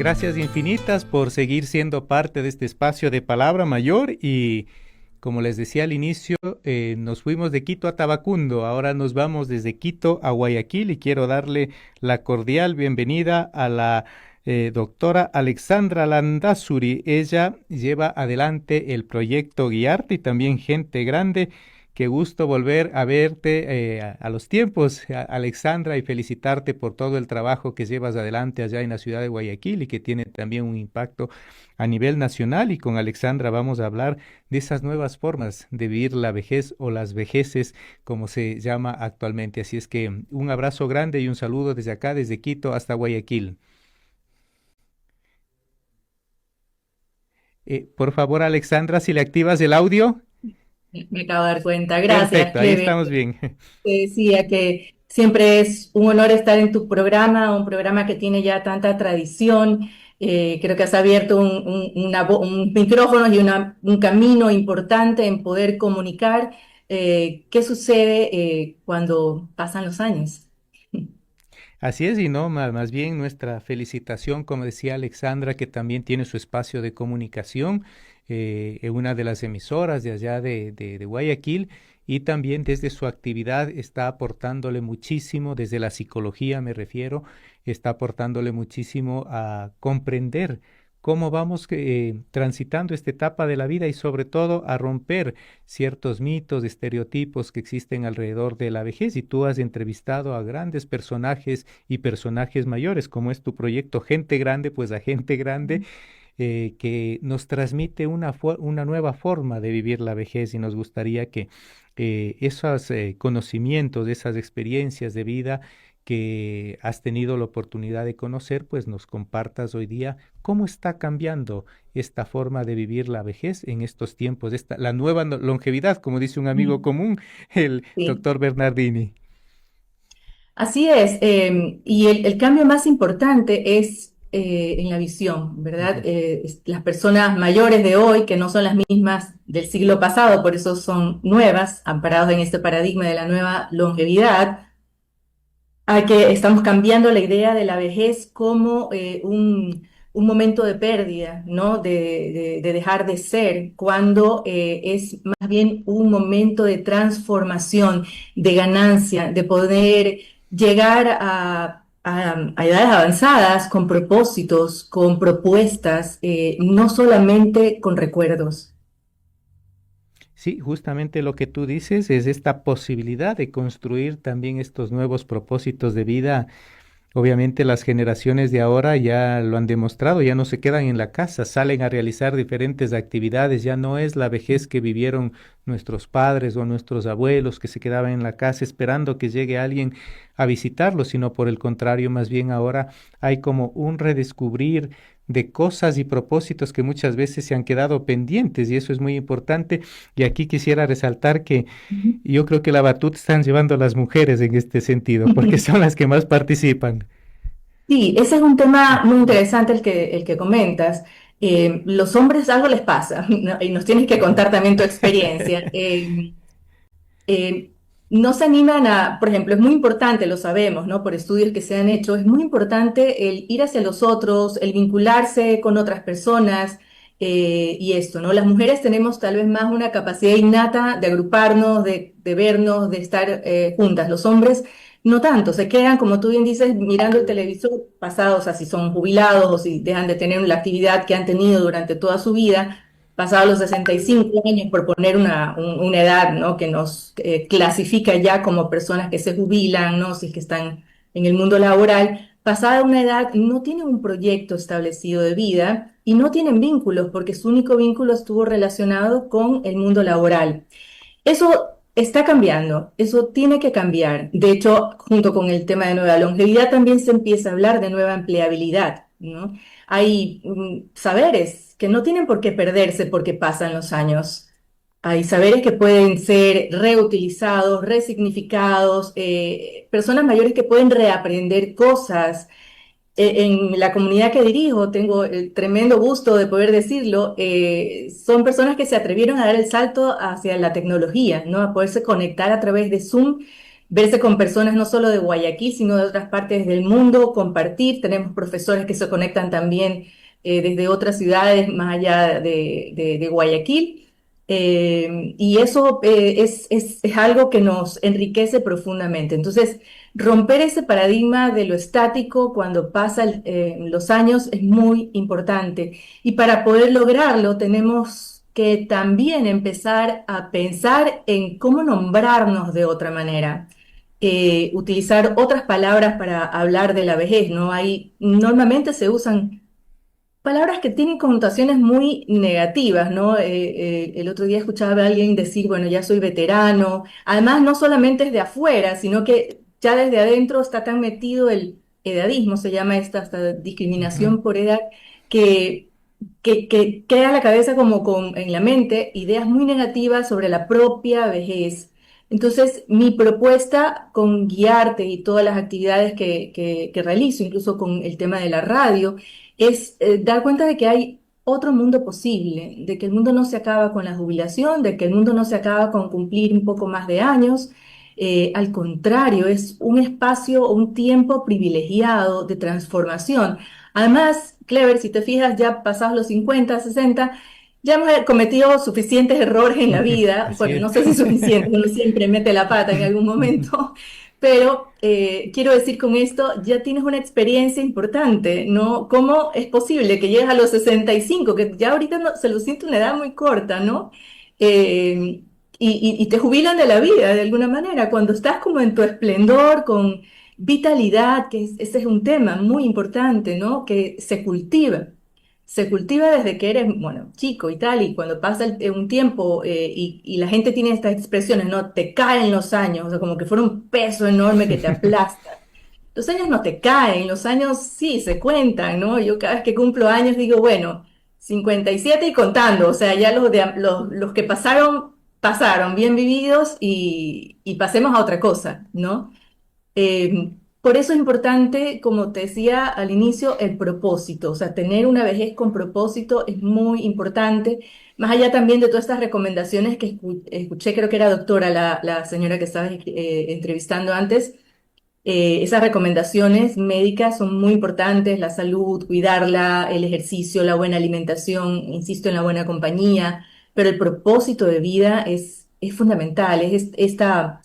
Gracias infinitas por seguir siendo parte de este espacio de Palabra Mayor y como les decía al inicio, nos fuimos de Quito a Tabacundo, ahora nos vamos desde Quito a Guayaquil y quiero darle la cordial bienvenida a la doctora Alexandra Landazuri. Ella lleva adelante el proyecto Guiarte y también Gente Grande. Qué gusto volver a verte a los tiempos, Alexandra, y felicitarte por todo el trabajo que llevas adelante allá en la ciudad de Guayaquil y que tiene también un impacto a nivel nacional. Y con Alexandra vamos a hablar de esas nuevas formas de vivir la vejez o las vejeces, como se llama actualmente. Así es que un abrazo grande y un saludo desde acá, desde Quito hasta Guayaquil. Por favor, Alexandra, si le activas el audio. Me acabo de dar cuenta. Gracias, Perfecto, ahí Cleve. estamos bien. Te decía que siempre es un honor estar en tu programa, un programa que tiene ya tanta tradición. Creo que has abierto un micrófono y un camino importante en poder comunicar qué sucede cuando pasan los años. Así es, y no, más bien nuestra felicitación, como decía Alexandra, que también tiene su espacio de comunicación en una de las emisoras de allá de Guayaquil, y también desde su actividad está aportándole muchísimo, desde la psicología me refiero, está aportándole muchísimo a comprender cómo vamos transitando esta etapa de la vida y sobre todo a romper ciertos mitos, estereotipos que existen alrededor de la vejez. Y tú has entrevistado a grandes personajes y personajes mayores, como es tu proyecto Gente Grande, pues a gente grande que nos transmite una nueva forma de vivir la vejez y nos gustaría que esos conocimientos, esas experiencias de vida que has tenido la oportunidad de conocer, pues nos compartas hoy día cómo está cambiando esta forma de vivir la vejez en estos tiempos, la nueva longevidad, como dice un amigo común, el Sí. doctor Bernardini. Así es, y el cambio más importante es en la visión, ¿verdad? Ujú. Las personas mayores de hoy, que no son las mismas del siglo pasado, por eso son nuevas, amparados en este paradigma de la nueva longevidad, a que estamos cambiando la idea de la vejez como un momento de pérdida, ¿no? De dejar de ser, cuando es más bien un momento de transformación, de ganancia, de poder llegar a edades avanzadas con propósitos, con propuestas, no solamente con recuerdos. Sí, justamente lo que tú dices es esta posibilidad de construir también estos nuevos propósitos de vida. Obviamente las generaciones de ahora ya lo han demostrado, ya no se quedan en la casa, salen a realizar diferentes actividades, ya no es la vejez que vivieron nuestros padres o nuestros abuelos que se quedaban en la casa esperando que llegue alguien a visitarlos, sino por el contrario, más bien ahora hay como un redescubrir de cosas y propósitos que muchas veces se han quedado pendientes y eso es muy importante. Y aquí quisiera resaltar que yo creo que la batuta están llevando las mujeres en este sentido, porque son las que más participan. Sí, ese es un tema muy interesante el que comentas. Los hombres algo les pasa, ¿no? Y nos tienes que Ujú. contar también tu experiencia. Eh, no se animan a, por ejemplo, es muy importante, lo sabemos, ¿no? Por estudios que se han hecho, es muy importante el ir hacia los otros, el vincularse con otras personas y esto, ¿no? Las mujeres tenemos tal vez más una capacidad innata de agruparnos, de vernos, de estar juntas. Los hombres no tanto, se quedan, como tú bien dices, mirando el televisor pasados, o sea, si son jubilados o si dejan de tener la actividad que han tenido durante toda su vida pasados los 65 años, por poner una edad, ¿no? Que nos clasifica ya como personas que se jubilan, ¿no? Si es que están en el mundo laboral, pasada una edad no tienen un proyecto establecido de vida y no tienen vínculos porque su único vínculo estuvo relacionado con el mundo laboral. Eso está cambiando, eso tiene que cambiar. De hecho, junto con el tema de nueva longevidad, también se empieza a hablar de nueva empleabilidad, ¿no? Hay saberes que no tienen por qué perderse porque pasan los años. Hay saberes que pueden ser reutilizados, resignificados, personas mayores que pueden reaprender cosas, en la comunidad que dirijo, tengo el tremendo gusto de poder decirlo, son personas que se atrevieron a dar el salto hacia la tecnología, ¿no? A poderse conectar a través de Zoom verse con personas no solo de Guayaquil, sino de otras partes del mundo, compartir. Tenemos profesores que se conectan también desde otras ciudades más allá de Guayaquil. Y eso es algo que nos enriquece profundamente. Entonces, romper ese paradigma de lo estático cuando pasan los años es muy importante. Y para poder lograrlo, tenemos que también empezar a pensar en cómo nombrarnos de otra manera. Utilizar otras palabras para hablar de la vejez, ¿no? Normalmente se usan palabras que tienen connotaciones muy negativas, ¿no? El otro día escuchaba a alguien decir, bueno, ya soy veterano. Además, no solamente es de afuera, sino que ya desde adentro está tan metido el edadismo, se llama esta Ujú. discriminación por edad, que, que queda en la cabeza como en la mente ideas muy negativas sobre la propia vejez. Entonces, mi propuesta con guiarte y todas las actividades que realizo, incluso con el tema de la radio, es dar cuenta de que hay otro mundo posible, de que el mundo no se acaba con la jubilación, de que el mundo no se acaba con cumplir un poco más de años. Al contrario, es un espacio o un tiempo privilegiado de transformación. Además, Clever, si te fijas, ya pasados los 50, 60, ya hemos cometido suficientes errores en la vida. Así Bueno, es. no sé si suficientes, uno siempre mete la pata en algún momento, pero quiero decir con esto, ya tienes una experiencia importante, ¿no? ¿Cómo es posible que llegues a los 65, que ya ahorita se lo siente una edad muy corta, ¿no? Eh, y te jubilan de la vida de alguna manera, cuando estás como en tu esplendor, con vitalidad, ese es un tema muy importante, ¿no? Que se cultiva. Se cultiva desde que eres, bueno, chico y tal, y cuando pasa un tiempo y la gente tiene estas expresiones, ¿no? Te caen los años, o sea, como que fuera un peso enorme que te aplasta. Los años no te caen, los años sí se cuentan, ¿no? Yo cada vez que cumplo años digo, bueno, 57 y contando, o sea, ya los que pasaron, pasaron, bien vividos y pasemos a otra cosa, ¿no? Por eso es importante, como te decía al inicio, el propósito, o sea, tener una vejez con propósito es muy importante, más allá también de todas estas recomendaciones que escuché, creo que era doctora la señora que estabas entrevistando antes. Esas recomendaciones médicas son muy importantes, la salud, cuidarla, el ejercicio, la buena alimentación, insisto en la buena compañía, pero el propósito de vida es fundamental, es esta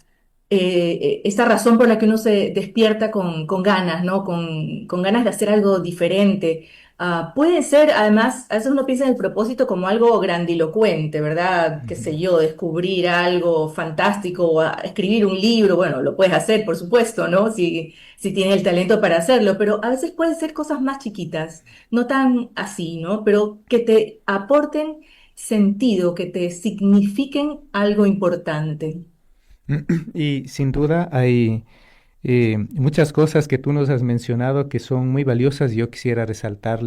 razón por la que uno se despierta con ganas, ¿no? Con ganas de hacer algo diferente. Puede ser, además, a veces uno piensa en el propósito como algo grandilocuente, ¿verdad? Qué sé yo, descubrir algo fantástico o escribir un libro, bueno, lo puedes hacer, por supuesto, ¿no? Si tienes el talento para hacerlo, pero a veces pueden ser cosas más chiquitas, no tan así, ¿no? Pero que te aporten sentido, que te signifiquen algo importante. Y sin duda hay muchas cosas que tú nos has mencionado que son muy valiosas. Yo quisiera resaltar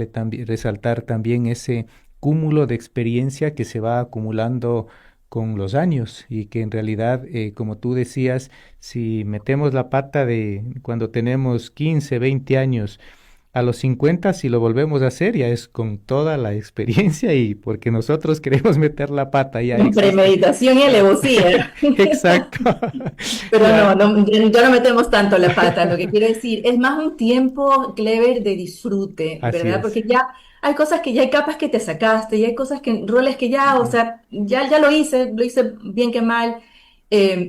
también ese cúmulo de experiencia que se va acumulando con los años y que en realidad, como tú decías, si metemos la pata de cuando tenemos 15, 20 años, a los 50 si lo volvemos a hacer ya es con toda la experiencia y porque nosotros queremos meter la pata ya Con existe. premeditación y Ah, alevosía. exacto. Pero Ya. ya no metemos tanto la pata. Lo que quiero decir, es más un tiempo, Clever, de disfrute, Así ¿verdad? es. Porque ya hay cosas que ya hay capas que te sacaste, y hay cosas que, roles que ya, o sea, ya lo hice bien que mal.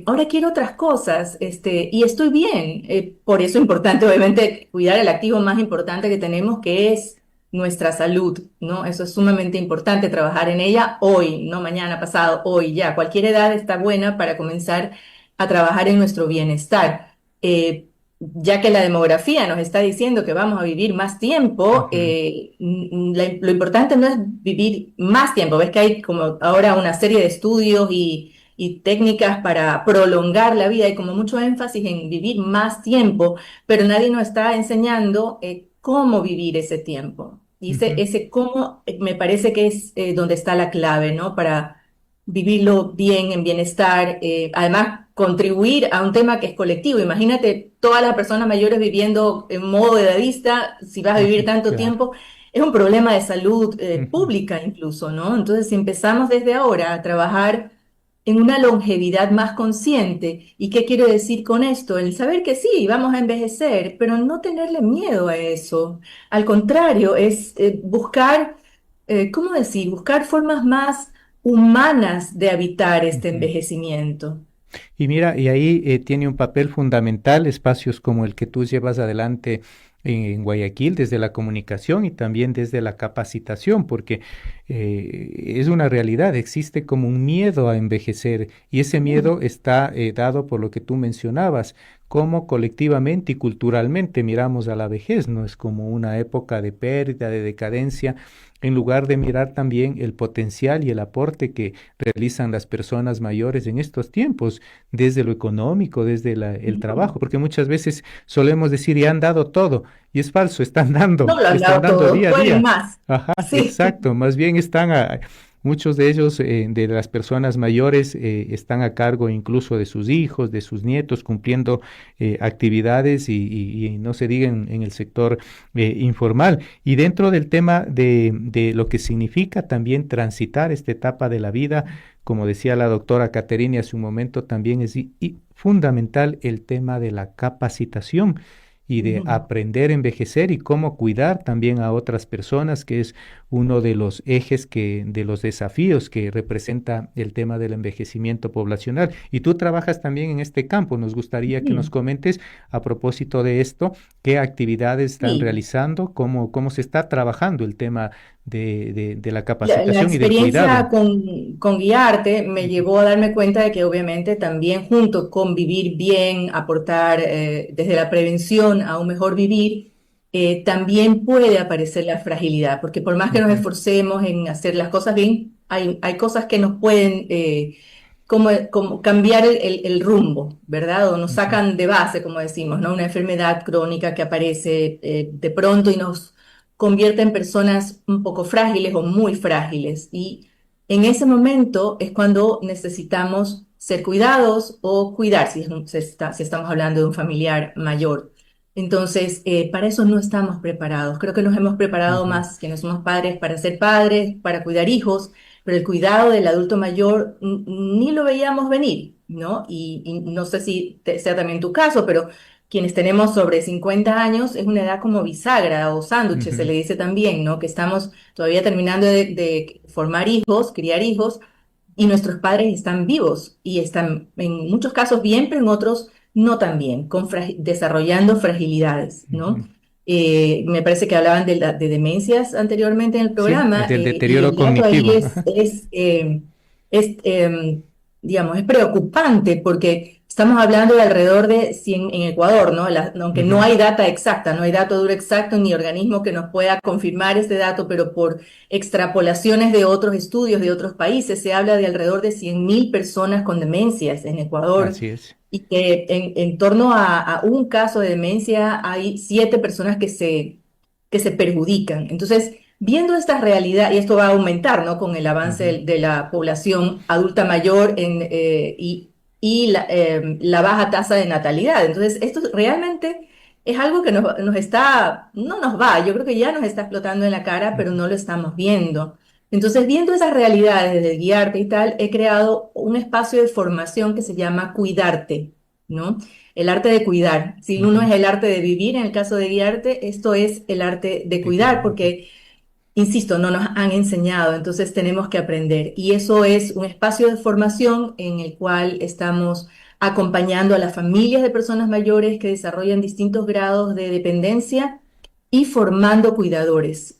Ahora quiero otras cosas, y estoy bien. Por eso es importante, obviamente, cuidar el activo más importante que tenemos, que es nuestra salud, ¿no? Eso es sumamente importante, trabajar en ella hoy, no mañana, pasado, hoy, ya. Cualquier edad está buena para comenzar a trabajar en nuestro bienestar. Ya que la demografía nos está diciendo que vamos a vivir más tiempo, Ujú. lo importante no es vivir más tiempo. Ves que hay como ahora una serie de estudios y técnicas para prolongar la vida y como mucho énfasis en vivir más tiempo, pero nadie nos está enseñando cómo vivir ese tiempo. Y Ujú. ese cómo me parece que es donde está la clave, ¿no? Para vivirlo bien, en bienestar, además contribuir a un tema que es colectivo. Imagínate todas las personas mayores viviendo en modo edadista, si vas a vivir tanto Claro. tiempo, es un problema de salud Ujú. pública incluso, ¿no? Entonces, si empezamos desde ahora a trabajar en una longevidad más consciente. ¿Y qué quiero decir con esto? El saber que sí, vamos a envejecer, pero no tenerle miedo a eso. Al contrario, es buscar, ¿cómo decir? Buscar formas más humanas de habitar este Ujú. envejecimiento. Y mira, y ahí tiene un papel fundamental espacios como el que tú llevas adelante en Guayaquil, desde la comunicación y también desde la capacitación, porque es una realidad, existe como un miedo a envejecer y ese miedo está dado por lo que tú mencionabas, cómo colectivamente y culturalmente miramos a la vejez, ¿no? Es como una época de pérdida, de decadencia, en lugar de mirar también el potencial y el aporte que realizan las personas mayores en estos tiempos desde lo económico, desde el Ujú. trabajo, porque muchas veces solemos decir y han dado todo, y es falso, No lo han están dado dando todo, día a pueden día. más. Ajá, Sí. exacto, más bien muchos de ellos, de las personas mayores, están a cargo incluso de sus hijos, de sus nietos, cumpliendo actividades y no se diga en el sector informal. Y dentro del tema de lo que significa también transitar esta etapa de la vida, como decía la doctora Caterine hace un momento, también es fundamental el tema de la capacitación y de Ujú. aprender a envejecer y cómo cuidar también a otras personas, que es uno de los ejes de los desafíos que representa el tema del envejecimiento poblacional. Y tú trabajas también en este campo. Nos gustaría que nos Ujú. comentes a propósito de esto, qué actividades están Sí. realizando, cómo se está trabajando el tema de la La capacitación y del experiencia cuidado. con Guiarte me Ujú, llevó a darme cuenta de que obviamente también junto con vivir bien, aportar desde la prevención a un mejor vivir, también puede aparecer la fragilidad, porque por más que nos ujú, esforcemos en hacer las cosas bien, hay cosas que nos pueden como cambiar el rumbo, ¿verdad? O nos ujú, sacan de base, como decimos, ¿no? Una enfermedad crónica que aparece de pronto y nos convierte en personas un poco frágiles o muy frágiles. Y en ese momento es cuando necesitamos ser cuidados o cuidar si estamos hablando de un familiar mayor. Entonces, para eso no estamos preparados. Creo que nos hemos preparado ujú, más que no somos padres para ser padres, para cuidar hijos, pero el cuidado del adulto mayor ni lo veíamos venir, ¿no? Y no sé si sea también tu caso, pero quienes tenemos sobre 50 años es una edad como bisagra o sándwich, se ujú, le dice también, ¿no? Que estamos todavía terminando de formar hijos, criar hijos, y nuestros padres están vivos y están en muchos casos bien, pero en otros no tan bien, desarrollando fragilidades, ¿no? ujú. Me parece que hablaban de demencias anteriormente en el Sí, programa, del y deterioro el dato ahí cognitivo. es digamos, es preocupante porque estamos hablando de alrededor de 100 en Ecuador, ¿no? Aunque no Ujú, hay data exacta, no hay dato duro exacto ni organismo que nos pueda confirmar este dato, pero por extrapolaciones de otros estudios de otros países, se habla de alrededor de 100.000 personas con demencias en Ecuador así es. y que en torno a un caso de demencia hay 7 personas que se perjudican. Entonces, viendo esta realidad, y esto va a aumentar, ¿no? Con el avance Ujú, de la población adulta mayor y la baja tasa de natalidad. Entonces, esto realmente es algo que no nos va, yo creo que ya nos está explotando en la cara, pero ujú, no lo estamos viendo. Entonces, viendo esas realidades de guiarte y tal, he creado un espacio de formación que se llama Cuidarte, ¿no? El arte de cuidar. Si uno ujú. es el arte de vivir, en el caso de guiarte, esto es el arte de De cuidar, cuidado. Ujú, porque, insisto, no nos han enseñado, entonces tenemos que aprender. Y eso es un espacio de formación en el cual estamos acompañando a las familias de personas mayores que desarrollan distintos grados de dependencia y formando cuidadores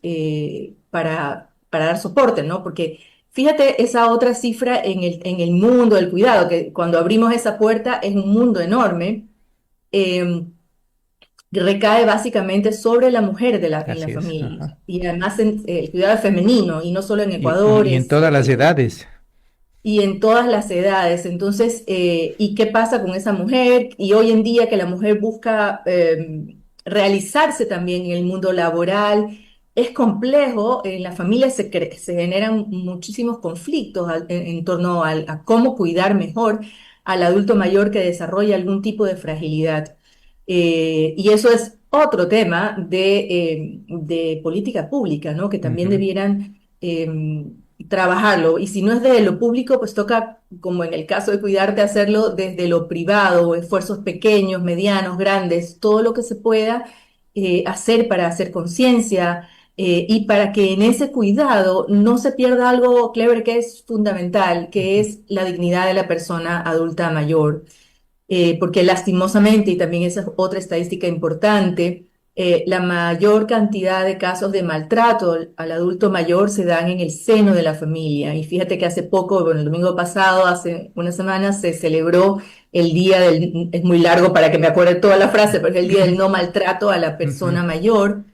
para dar soporte, ¿no? Porque fíjate esa otra cifra en el mundo del cuidado, que cuando abrimos esa puerta es un mundo enorme, eh, recae básicamente sobre la mujer en la así es. familia. Ajá. Y además el cuidado femenino, y no solo en Y, Ecuador, y en todas las edades. y en todas las edades. Entonces, ¿y qué pasa con esa mujer? Y hoy en día que la mujer busca realizarse también en el mundo laboral, es complejo, en la familia se generan muchísimos conflictos en torno a cómo cuidar mejor al adulto mayor que desarrolla algún tipo de fragilidad. Y eso es otro tema de política pública, ¿no? Que también Ujú, debieran trabajarlo. Y si no es de lo público, pues toca, como en el caso de cuidarte, hacerlo desde lo privado, esfuerzos pequeños, medianos, grandes, todo lo que se pueda hacer para hacer conciencia y para que en ese cuidado no se pierda algo, Clever, que es fundamental, que Ujú. es la dignidad de la persona adulta mayor porque lastimosamente, y también esa es otra estadística importante, la mayor cantidad de casos de maltrato al adulto mayor se dan en el seno de la familia. Y fíjate que hace poco, bueno, el domingo pasado, hace unas semanas, se celebró el día del, es muy largo para que me acuerde toda la frase, pero es el día del no maltrato a la Ujú. persona mayor.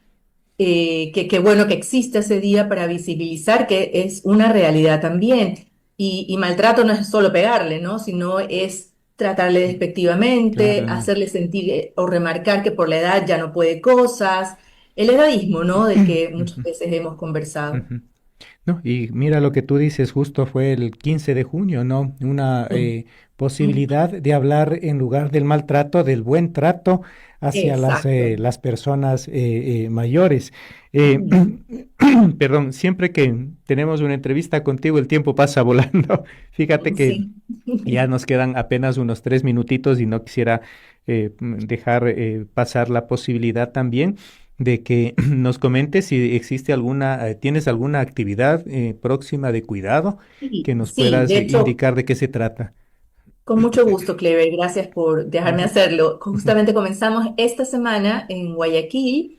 Que bueno que existe ese día para visibilizar que es una realidad también. Y maltrato no es solo pegarle, ¿no? Sino es tratarle despectivamente, Claro. hacerle sentir o remarcar que por la edad ya no puede cosas. El edadismo, ¿no? Del que muchas Ujú, veces hemos conversado. ujú. No, y mira lo que tú dices, justo fue el 15 de junio, ¿no? Una Mm. posibilidad de hablar en lugar del maltrato, del buen trato hacia Exacto. las personas mayores. Eh, Ujú. perdón, siempre que tenemos una entrevista contigo, el tiempo pasa volando. Fíjate que Sí. ya nos quedan apenas unos 3 minutitos y no quisiera dejar pasar la posibilidad también de que nos comentes si existe alguna, tienes alguna actividad próxima de cuidado que Sí, nos sí, puedas de hecho, indicar de qué se trata. con mucho gusto, Clever. Gracias por dejarme Ujú, hacerlo. ujú, Justamente comenzamos esta semana en Guayaquil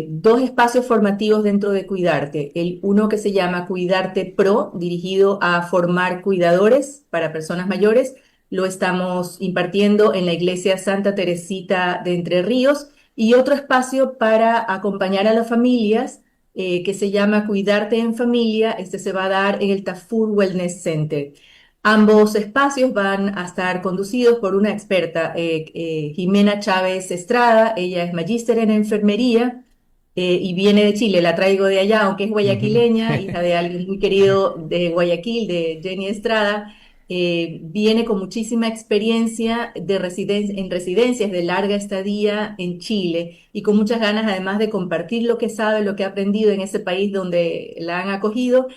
dos espacios formativos dentro de Cuidarte. El uno que se llama Cuidarte Pro, dirigido a formar cuidadores para personas mayores. Lo estamos impartiendo en la Iglesia Santa Teresita de Entre Ríos. Y otro espacio para acompañar a las familias que se llama Cuidarte en Familia. Este se va a dar en el Tafur Wellness Center. Ambos espacios van a estar conducidos por una experta, Jimena Chávez Estrada. Ella es magíster en enfermería y viene de Chile. La traigo de allá, aunque es ujú. guayaquileña, hija de alguien muy querido de Guayaquil, de Jenny Estrada. Viene con muchísima experiencia en residencias de larga estadía en Chile y con muchas ganas además de compartir lo que sabe, lo que ha aprendido en ese país donde la han acogido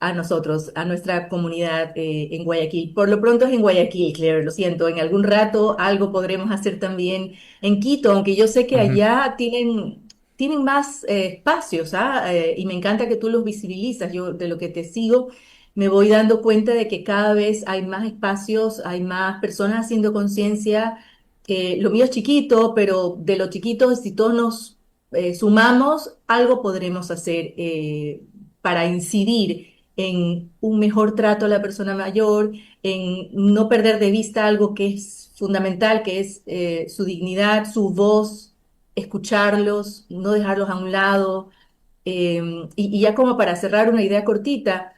a nosotros, a nuestra comunidad en Guayaquil. Por lo pronto es en Guayaquil, Claire, lo siento. En algún rato algo podremos hacer también en Quito, aunque yo sé que Ujú. allá tienen más espacios, ¿ah? Y me encanta que tú los visibilizas. Yo de lo que te sigo me voy dando cuenta de que cada vez hay más espacios, hay más personas haciendo conciencia. Lo mío es chiquito, pero de lo chiquito, si todos nos sumamos, algo podremos hacer para incidir en un mejor trato a la persona mayor, en no perder de vista algo que es fundamental, que es su dignidad, su voz, escucharlos, no dejarlos a un lado. Y ya como para cerrar una idea cortita,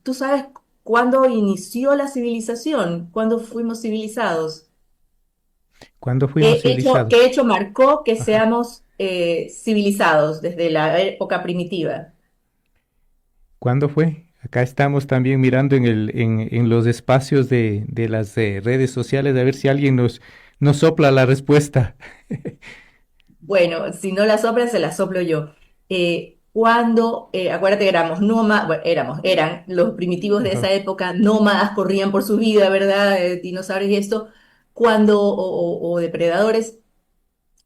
¿tú sabes cuándo inició la civilización? ¿Cuándo fuimos civilizados? ¿Cuándo fuimos ¿Qué civilizados? hecho marcó que Ajá. seamos civilizados desde la época primitiva? ¿Cuándo fue? Acá estamos también mirando en los espacios de las redes sociales a ver si alguien nos sopla la respuesta. Bueno, si no la soplan, se la soplo yo. Acuérdate que éramos nómadas, bueno, eran los primitivos de Ajá. esa época, nómadas, corrían por su vida, ¿verdad? Dinosaurios y esto, o depredadores,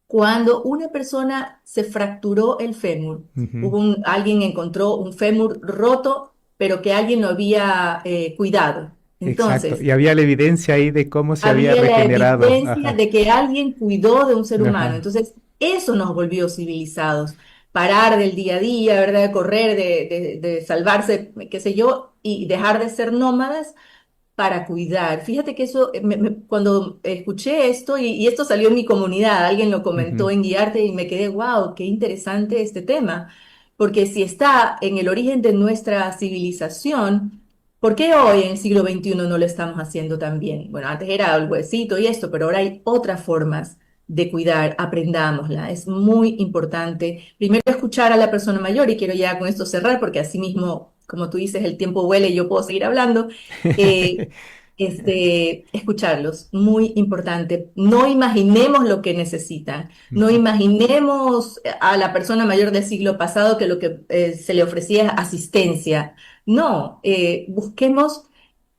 cuando una persona se fracturó el fémur, Ujú. alguien encontró un fémur roto, pero que alguien lo había cuidado. Exacto. Entonces, Y había la evidencia ahí de cómo se había había la regenerado. evidencia Ajá. de que alguien cuidó de un ser humano. Ajá. Entonces, eso nos volvió civilizados. Parar del día a día, ¿verdad? De correr, de salvarse, qué sé yo, y dejar de ser nómadas para cuidar. Fíjate que eso, cuando escuché esto, y esto salió en mi comunidad, alguien lo comentó Ujú. en Guiarte y me quedé, wow, qué interesante este tema, porque si está en el origen de nuestra civilización, ¿por qué hoy en el siglo XXI no lo estamos haciendo tan bien? Bueno, antes era el huesito y esto, pero ahora hay otras formas de cuidar, aprendámosla. Es muy importante primero escuchar a la persona mayor y quiero ya con esto cerrar porque así mismo, como tú dices, el tiempo vuela y yo puedo seguir hablando. Eh, escucharlos, muy importante. No imaginemos lo que necesitan, no Ujú, imaginemos a la persona mayor del siglo pasado que lo que se le ofrecía es asistencia. No, busquemos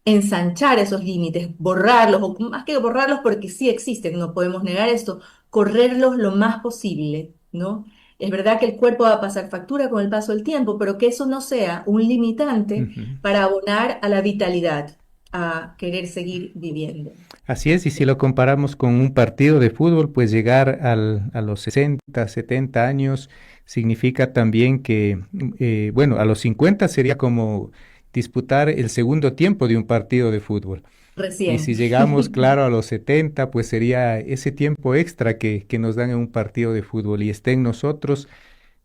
ensanchar esos límites, borrarlos, o más que borrarlos porque sí existen, no podemos negar esto, correrlos lo más posible, ¿no? Es verdad que el cuerpo va a pasar factura con el paso del tiempo, pero que eso no sea un limitante ujú. para abonar a la vitalidad, a querer seguir viviendo. Así es, y si lo comparamos con un partido de fútbol, pues llegar a los 60, 70 años significa también que, bueno, a los 50 sería como disputar el segundo tiempo de un partido de fútbol. Y Recién. si llegamos, claro, a los 70, pues sería ese tiempo extra que nos dan en un partido de fútbol y está en nosotros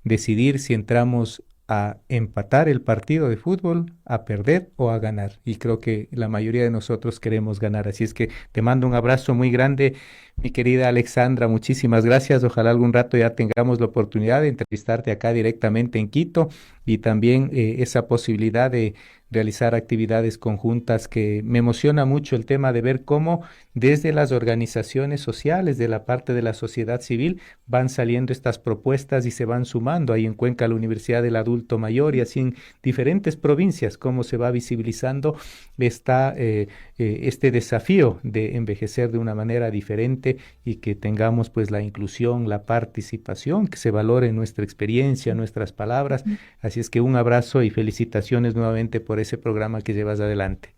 decidir si entramos a empatar el partido de fútbol, a perder o a ganar. Y creo que la mayoría de nosotros queremos ganar. Así es que te mando un abrazo muy grande, mi querida Alexandra. Muchísimas gracias. Ojalá algún rato ya tengamos la oportunidad de entrevistarte acá directamente en Quito y también esa posibilidad de realizar actividades conjuntas que me emociona mucho el tema de ver cómo desde las organizaciones sociales, de la parte de la sociedad civil, van saliendo estas propuestas y se van sumando. Ahí en Cuenca la Universidad del Adulto Mayor y así en diferentes provincias, cómo se va visibilizando este desafío de envejecer de una manera diferente y que tengamos pues la inclusión, la participación, que se valore nuestra experiencia, nuestras palabras. Así es que un abrazo y felicitaciones nuevamente por ese programa que llevas adelante.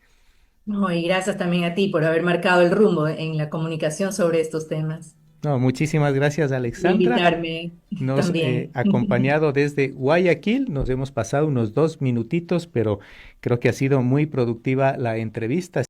No, y gracias también a ti por haber marcado el rumbo en la comunicación sobre estos temas No, muchísimas gracias, y Alexandra. invitarme Nos también. acompañado desde Guayaquil, nos hemos pasado unos 2 minutitos, pero creo que ha sido muy productiva la entrevista.